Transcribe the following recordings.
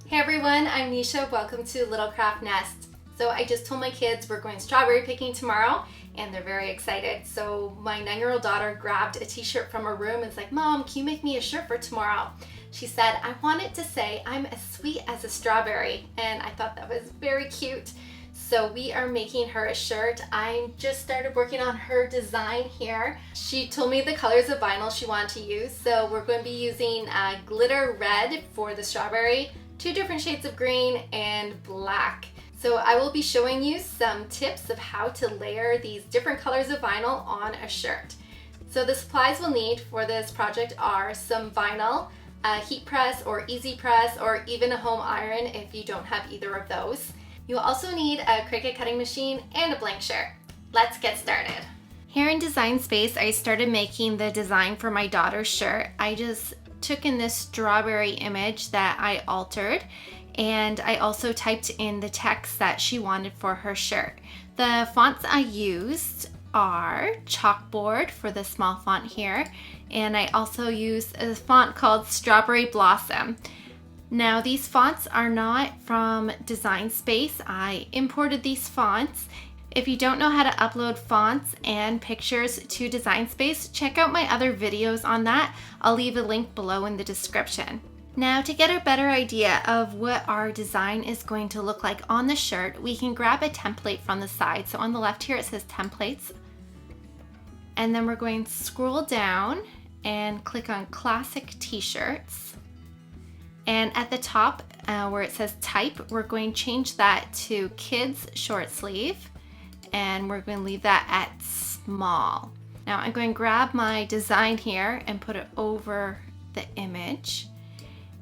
Hey everyone, I'm Nisha. Welcome to Little Craft Nest. So I just told my kids we're going strawberry picking tomorrow and they're very excited. So my 9-year-old daughter grabbed a t-shirt from her room and was like, Mom, can you make me a shirt for tomorrow? She said, I want it to say, I'm as sweet as a strawberry. And I thought that was very cute. So we are making her a shirt. I just started working on her design here. She told me the colors of vinyl she wanted to use. So we're going to be using glitter red for the strawberry, 2 different shades of green, and black. So I will be showing you some tips of how to layer these different colors of vinyl on a shirt. So the supplies we'll need for this project are some vinyl, a heat press or easy press, or even a home iron if you don't have either of those. You'll also need a Cricut cutting machine and a blank shirt. Let's get started. Here in Design Space, I started making the design for my daughter's shirt. I just took in this strawberry image that I altered, and I also typed in the text that she wanted for her shirt. The fonts I used are chalkboard for the small font here, and I also used a font called Strawberry Blossom. Now these fonts are not from Design Space. I imported these fonts. If you don't know how to upload fonts and pictures to Design Space, check out my other videos on that. I'll leave a link below in the description. Now to get a better idea of what our design is going to look like on the shirt, we can grab a template from the side. So on the left here it says templates. And then we're going to scroll down and click on classic t-shirts. And at the top where it says type, we're going to change that to kids short sleeve. And we're going to leave that at small. Now I'm going to grab my design here and put it over the image.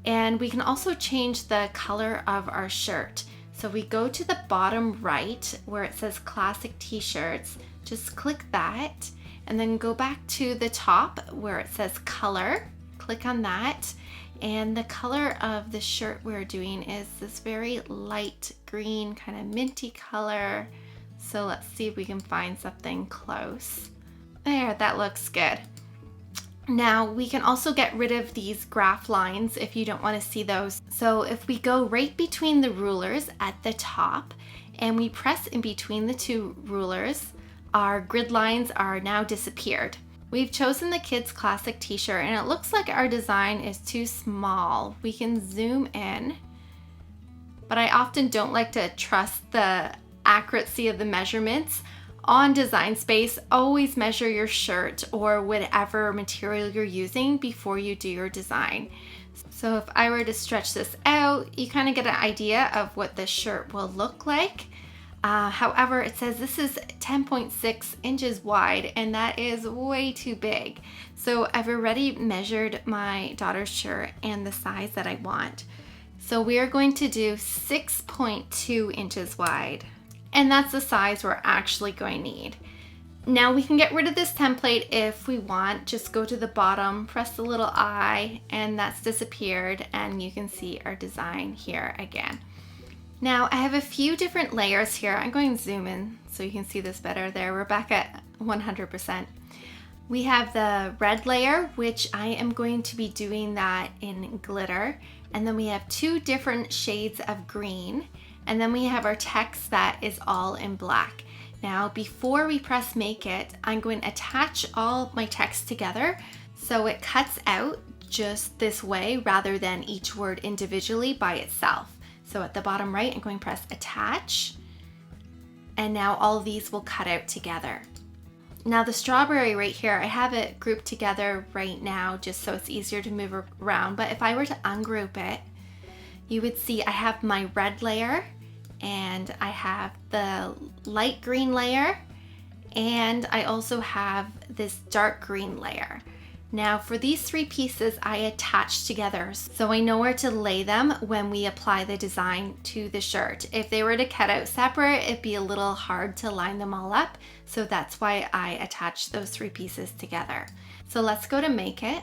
And we can also change the color of our shirt. So we go to the bottom right where it says classic t-shirts, just click that, and then go back to the top where it says color, click on that. And the color of the shirt we're doing is this very light green, kind of minty color. So let's see if we can find something close. There, that looks good. Now we can also get rid of these graph lines if you don't want to see those. So if we go right between the rulers at the top and we press in between the 2 rulers, our grid lines are now disappeared. We've chosen the kids classic t-shirt and it looks like our design is too small. We can zoom in, but I often don't like to trust the accuracy of the measurements. On Design Space, always measure your shirt or whatever material you're using before you do your design. So if I were to stretch this out, you kind of get an idea of what the shirt will look like. However, it says this is 10.6 inches wide, and that is way too big. So I've already measured my daughter's shirt and the size that I want. So we are going to do 6.2 inches wide. And that's the size we're actually going to need. Now we can get rid of this template if we want. Just go to the bottom, press the little I, and that's disappeared, and you can see our design here again. Now I have a few different layers here. I'm going to zoom in so you can see this better there. We're back at 100%. We have the red layer, which I am going to be doing that in glitter. And then we have 2 different shades of green. And then we have our text that is all in black. Now, before we press make it, I'm going to attach all my text together so it cuts out just this way rather than each word individually by itself. So at the bottom right, I'm going to press attach. And now all of these will cut out together. Now the strawberry right here, I have it grouped together right now just so it's easier to move around. But if I were to ungroup it, you would see I have my red layer, and I have the light green layer, and I also have this dark green layer. Now for these 3 pieces I attach together so I know where to lay them when we apply the design to the shirt. If they were to cut out separate, it'd be a little hard to line them all up, so that's why I attach those 3 pieces together. So let's go to make it.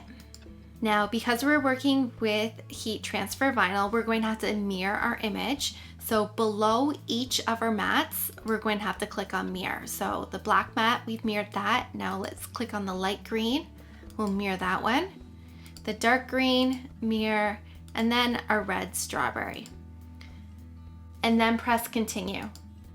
Now, because we're working with heat transfer vinyl, we're going to have to mirror our image. So below each of our mats, we're going to have to click on mirror. So the black mat, we've mirrored that. Now let's click on the light green. We'll mirror that one. The dark green, mirror, and then a red strawberry. And then press continue.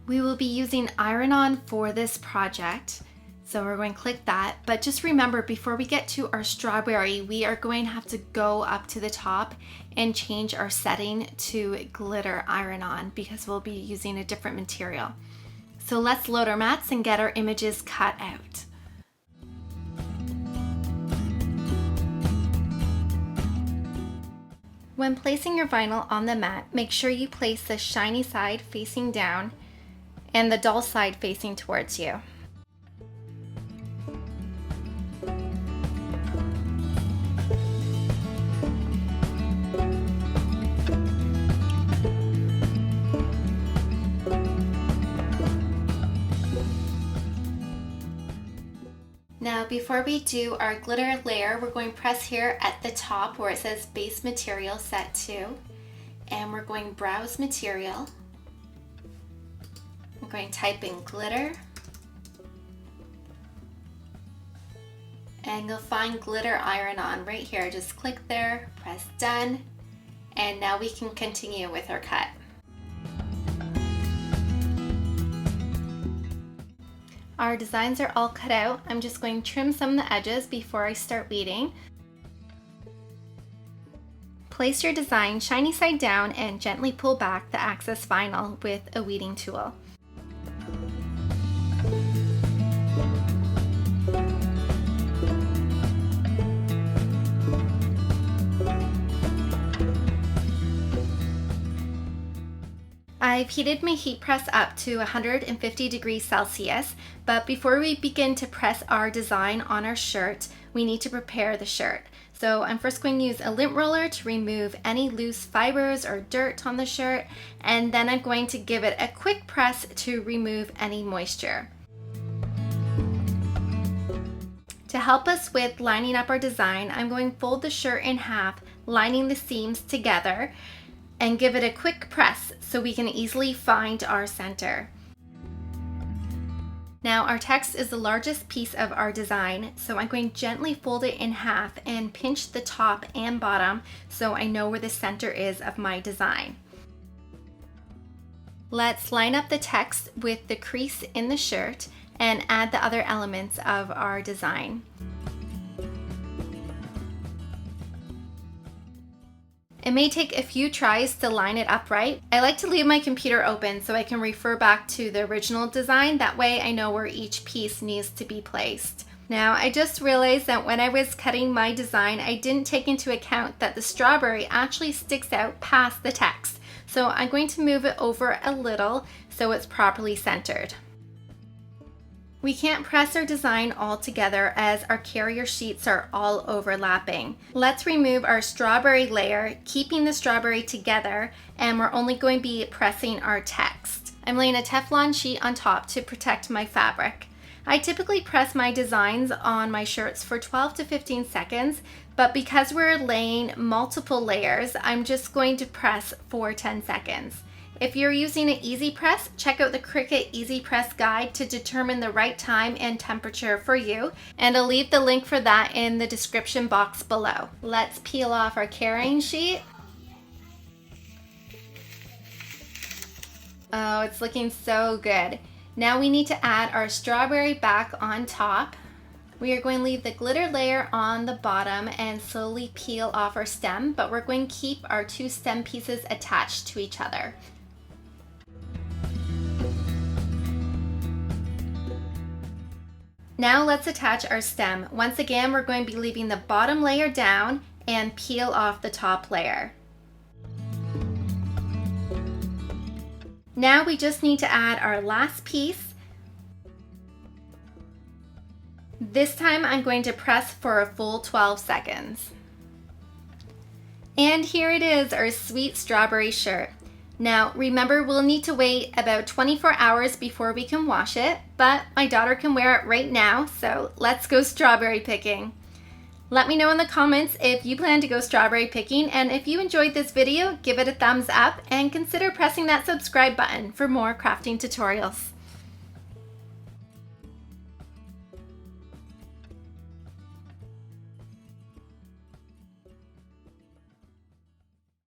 We will be using iron-on for this project, so we're going to click that. But just remember, before we get to our strawberry, we are going to have to go up to the top and change our setting to glitter iron-on because we'll be using a different material. So let's load our mats and get our images cut out. When placing your vinyl on the mat, make sure you place the shiny side facing down and the dull side facing towards you. Now before we do our glitter layer, we're going to press here at the top where it says base material set to, and we're going browse material. I'm going to type in glitter, and you'll find glitter iron-on right here. Just click there, press done, and now we can continue with our cut. Our designs are all cut out. I'm just going to trim some of the edges before I start weeding. Place your design shiny side down and gently pull back the excess vinyl with a weeding tool. I've heated my heat press up to 150 degrees Celsius, but before we begin to press our design on our shirt, we need to prepare the shirt. So I'm first going to use a lint roller to remove any loose fibers or dirt on the shirt, and then I'm going to give it a quick press to remove any moisture. To help us with lining up our design, I'm going to fold the shirt in half, lining the seams together, and give it a quick press so we can easily find our center. Now our text is the largest piece of our design, so I'm going to gently fold it in half and pinch the top and bottom so I know where the center is of my design. Let's line up the text with the crease in the shirt and add the other elements of our design. It may take a few tries to line it up right. I like to leave my computer open so I can refer back to the original design. That way I know where each piece needs to be placed. Now I just realized that when I was cutting my design, I didn't take into account that the strawberry actually sticks out past the text. So I'm going to move it over a little so it's properly centered. We can't press our design all together as our carrier sheets are all overlapping. Let's remove our strawberry layer, keeping the strawberry together, and we're only going to be pressing our text. I'm laying a Teflon sheet on top to protect my fabric. I typically press my designs on my shirts for 12 to 15 seconds, but because we're laying multiple layers, I'm just going to press for 10 seconds. If you're using an Easy Press, check out the Cricut Easy Press guide to determine the right time and temperature for you, and I'll leave the link for that in the description box below. Let's peel off our carrying sheet. Oh, it's looking so good. Now we need to add our strawberry back on top. We are going to leave the glitter layer on the bottom and slowly peel off our stem, but we're going to keep our two stem pieces attached to each other. Now let's attach our stem. Once again, we're going to be leaving the bottom layer down and peel off the top layer. Now we just need to add our last piece. This time I'm going to press for a full 12 seconds. And here it is, our sweet strawberry shirt. Now remember, we'll need to wait about 24 hours before we can wash it, but my daughter can wear it right now, so let's go strawberry picking. Let me know in the comments if you plan to go strawberry picking, and if you enjoyed this video, give it a thumbs up and consider pressing that subscribe button for more crafting tutorials.